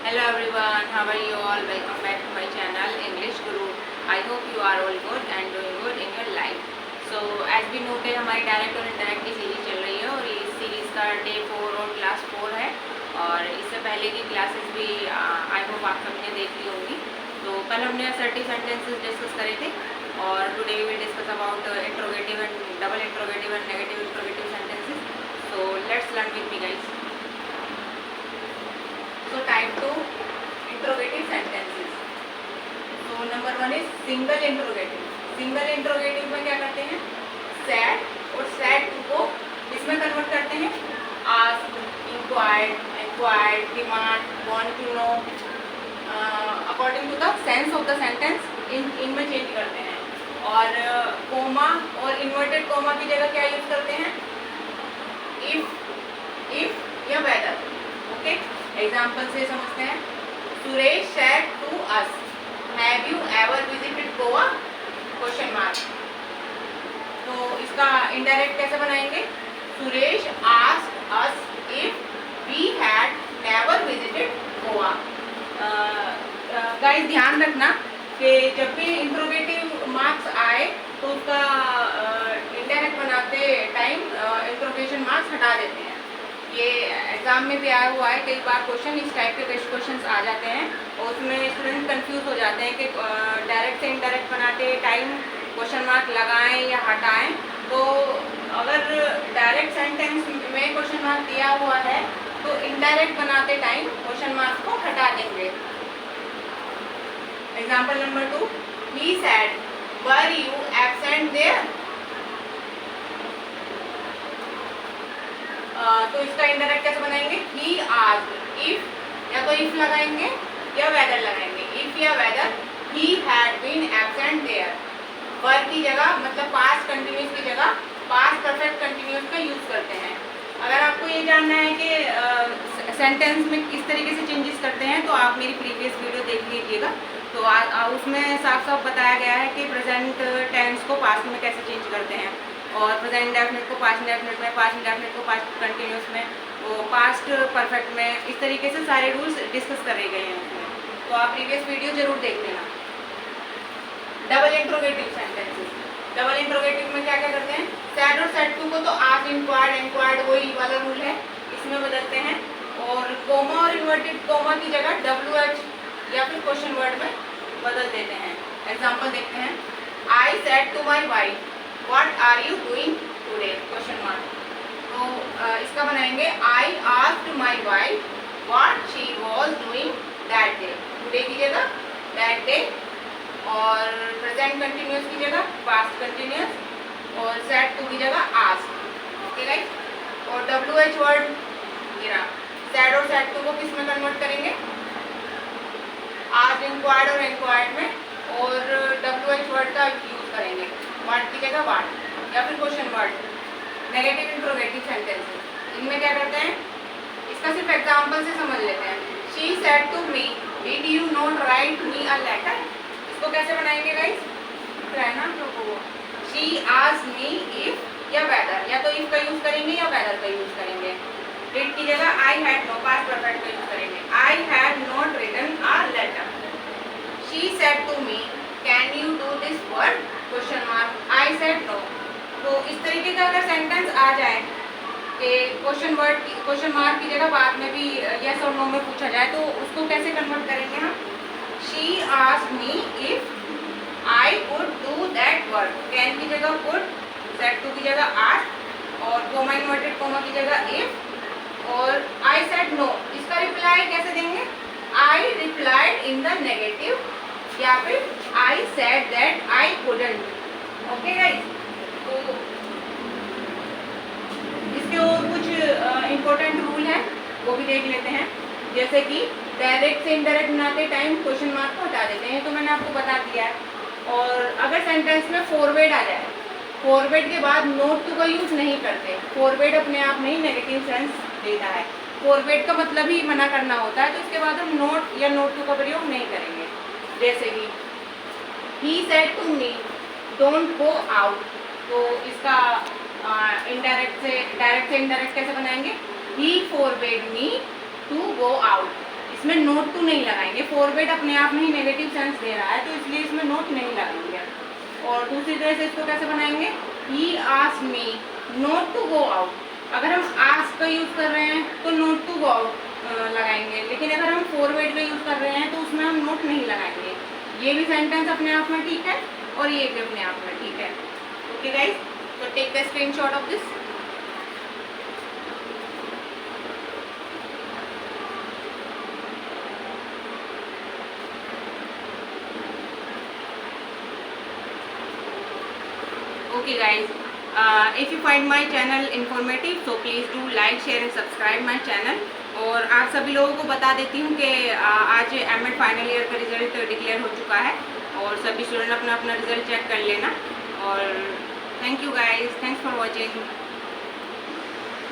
Hello everyone, how are you all? Welcome back to my channel English Guru. I hope you are all good and doing good in your life. So as we noted हमारी direct और indirect की series चल रही है और इस series का day 4 और क्लास 4 है और इससे पहले की क्लासेस भी आई होप आप सबने देख ली होंगी। तो कल हमने असर्टिव सेंटेंसेस डिस्कस करे थे और today we will discuss about interrogative and double interrogative and negative interrogative sentences. So let's learn with me guys. So type 2 interrogative sentences. So number 1 is single interrogative. Single interrogative में क्या करते हैं? Sad और sad to को इसमें convert करते हैं ask, inquired, demand, want to know, according to the sense of the sentence इनमें चेंज करते हैं। और कोमा और इन्वर्टेड कोमा की जगह क्या यूज करते हैं? if या whether। ओके, एग्जाम्पल से समझते हैं। Suresh said to us, have you ever visited Goa? Question mark. तो इसका इनडायरेक्ट कैसे बनाएंगे? Suresh asked us if we had never visited Goa. Guys ध्यान रखना कि जब भी इंट्रोगेटिव मार्क्स आए तो उसका इनडायरेक्ट बनाते टाइम इंट्रोगेशन मार्क्स हटा देते हैं। ये एग्जाम में भी आया हुआ है, कई बार क्वेश्चन इस टाइप के क्वेश्चंस आ जाते हैं और उसमें स्टूडेंट कंफ्यूज हो जाते हैं कि डायरेक्ट से इनडायरेक्ट बनाते टाइम क्वेश्चन मार्क लगाएं या हटाएं। तो अगर डायरेक्ट सेंटेंस में क्वेश्चन मार्क दिया हुआ है तो इनडायरेक्ट बनाते टाइम क्वेश्चन मार्क को हटा देंगे। Example number 2, he said were you absent there? तो इसका इनडायरेक्ट कैसे बनाएंगे? ही आस्क्ड इफ, या तो इफ लगाएंगे या वेदर लगाएंगे। इफ या whether he had been absent there. Were की जगह मतलब पास्ट कंटिन्यूस की जगह पास्ट परफेक्ट कंटिन्यूस का यूज करते हैं। अगर आपको ये जानना है कि सेंटेंस में किस तरीके से चेंजेस करते हैं तो आप मेरी प्रीवियस वीडियो देख लीजिएगा। तो उसमें साफ साफ बताया गया है कि प्रेजेंट टेंस को पास्ट में कैसे चेंज करते हैं और प्रेजेंट इंडेफिनिट को पास्ट इंडेफिनिट में, पास्ट इंडेफिनिट को पास्ट कंटिन्यूस में, वो पास्ट परफेक्ट में, इस तरीके से सारे रूल्स डिस्कस करे गए हैं उसमें। तो आप प्रीवियस वीडियो जरूर देख लेना। Double interrogative sentences. Double interrogative में क्या क्या करते हैं? सैड और सेड टू को तो आस्क्ड, इंक्वायर्ड, एनक्वायर्ड वही वाला रूल है, इसमें बदलते हैं। और कोमा और इन्वर्टेड कोमा की जगह WH या फिर क्वेश्चन वर्ड में बदल देते हैं। एग्जाम्पल देखते हैं। I said to my wife what are you doing today? Question mark. तो इसका बनाएंगे I asked my wife what she was doing that day. Today की जगह दैट डे और प्रेजेंट कंटिन्यूस की जगह पास्ट कंटिन्यूस और सेड टू की जगह आस्क्ड। Okay guys. और WH वर्ड गिरा। सेड और सेड टू को किस में कन्वर्ट करेंगे? आस्क्ड, इंक्वायर्ड और एनक्वायर्ड में, और WH वर्ड का यूज करेंगे व्हाट की जगह व्हाट या फिर question word. Negative interrogative sentences इनमें क्या करते हैं? इसका सिर्फ एग्जांपल से समझ लेते हैं। She said to me did you not write me a letter? इसको कैसे बनाएंगे गाइस? रहना तो शी आस्क्ड मी इफ या वेदर, या तो इफ का यूज करेंगे या वेदर का यूज करेंगे। डिड की जगह I had no, past perfect का यूज करेंगे। I had not written a letter. She said to me can you do this work? Question mark. I said no. तो इस तरीके का अगर सेंटेंस आ जाए कि क्वेश्चन वर्ड की क्वेश्चन मार्क की जगह बाद में भी यस और नो में पूछा जाए तो उसको कैसे कन्वर्ट करेंगे हम? She asked me if I could do that work. Can की जगह कुड, सेड टू की जगह आस्क्ड और कोमा इन्वर्टेड कोमा की जगह इफ और आई सेड नो। इसका रिप्लाई कैसे देंगे? I replied in the negative या फिर I said that I couldn't. Okay guys. तो इसके और कुछ इम्पोर्टेंट रूल हैं वो भी देख लेते हैं। जैसे कि डायरेक्ट से इनडायरेक्ट बनाते टाइम क्वेश्चन मार्क को हटा देते हैं, तो मैंने आपको बता दिया है। और अगर सेंटेंस में फॉरवर्ड आ जाए, फॉरवर्ड के बाद नोट टू का यूज नहीं करते। फॉरवर्ड अपने आप में ही नेगेटिव सेंस देता है। फॉरवर्ड का मतलब ही मना करना होता है, तो इसके बाद हम नोट या नोट टू का प्रयोग नहीं करेंगे। जैसे कि he said to me don't go out, तो इसका डायरेक्ट से इनडायरेक्ट कैसे बनाएंगे? He forbade me to go out. इसमें नोट टू नहीं लगाएंगे, फॉरवर्ड अपने आप में ही नेगेटिव सेंस दे रहा है तो इसलिए इसमें नोट नहीं लगाएंगे। और दूसरी तरह से इसको कैसे बनाएंगे, he asked me not to go out. अगर हम आस्क का यूज़ कर रहे हैं तो नॉट टू गो आउट लगाएंगे, लेकिन अगर हम फॉरवर्ड का यूज़ कर रहे हैं तो उसमें हम नोट नहीं लगाएंगे। ये भी सेंटेंस अपने आप में ठीक है और ये भी अपने आप में ठीक है। ओके गाइज, तो take the screenshot of this. Okay guys, if you find my channel informative so please do like, share and subscribe my channel। और आप सभी लोगों को बता देती हूँ कि आज एमएड फाइनल ईयर का रिजल्ट डिक्लेयर हो चुका है और सभी स्टूडेंट अपना अपना रिजल्ट चेक कर लेना। और thank you guys, thanks for watching.